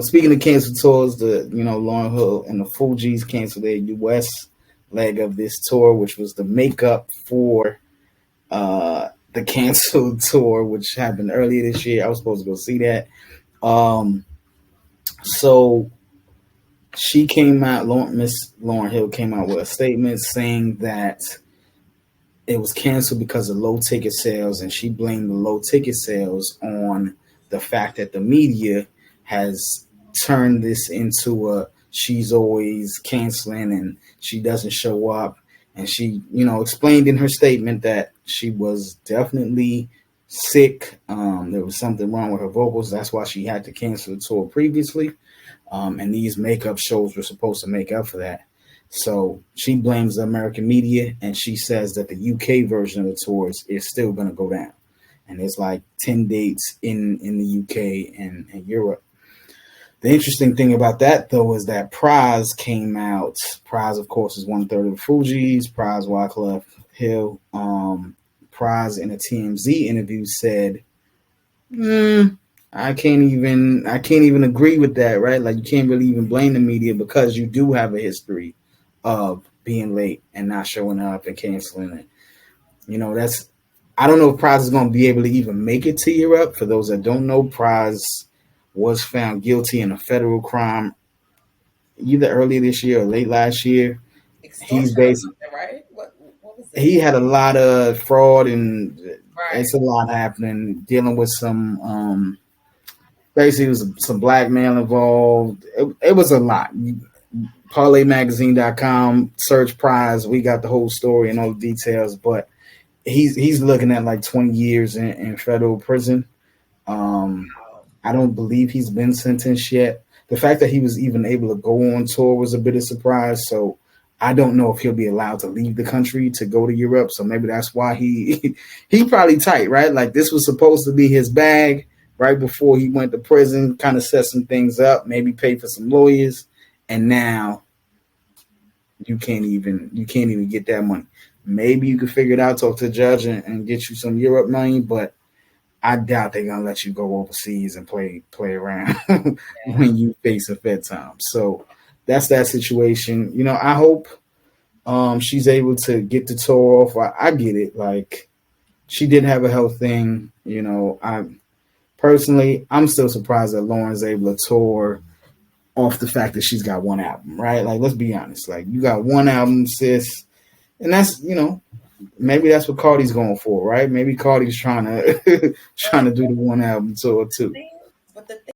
Speaking of canceled tours, Lauryn Hill and the Fugees canceled their U.S. leg of this tour, which was the makeup for the canceled tour, which happened earlier this year. I was supposed to go see that. So she came out, Miss Lauryn Hill came out with a statement saying that it was canceled because of low ticket sales, and she blamed the low ticket sales on the fact that the media has turned this into a she's always canceling and she doesn't show up. And she, explained in her statement that she was definitely sick. There was something wrong with her vocals. That's why she had to cancel the tour previously. And these makeup shows were supposed to make up for that. So she blames the American media, and she says that the UK version of the tours is still going to go down. And there's like 10 dates in the UK and Europe. The interesting thing about that, though, is that Pras came out. Pras, of course, is 1/3 of the Fugees. Pras, Wyclef Hill. Pras in a TMZ interview said, I can't even agree with that, right? Like, you can't really even blame the media because you do have a history of being late and not showing up and canceling it. I don't know if Pras is going to be able to even make it to Europe. For those that don't know, Pras was found guilty in a federal crime either earlier this year or late last year. He's basically right. What was it? He had a lot of fraud and it's a lot happening. Dealing with some basically, it was some blackmail involved. It was a lot. ParlayMagazine.com, search Pras. We got the whole story and all the details, but he's looking at like 20 years in federal prison. I don't believe he's been sentenced yet. The fact that he was even able to go on tour was a bit of a surprise. So I don't know if he'll be allowed to leave the country to go to Europe. So maybe that's why he probably tight, right? Like, this was supposed to be his bag right before he went to prison, kind of set some things up, maybe pay for some lawyers, and now you can't even get that money. Maybe you could figure it out, talk to the judge and get you some Europe money, but I doubt they're gonna let you go overseas and play around when you face a Fed time. So that's that situation. I hope she's able to get the tour off. I get it. Like, she did have a health thing. I'm still surprised that Lauryn's able to tour off the fact that she's got one album, right? Like, let's be honest. Like, you got one album, sis, and that's maybe that's what Cardi's going for, right? Maybe Cardi's trying to do the one album tour too. But the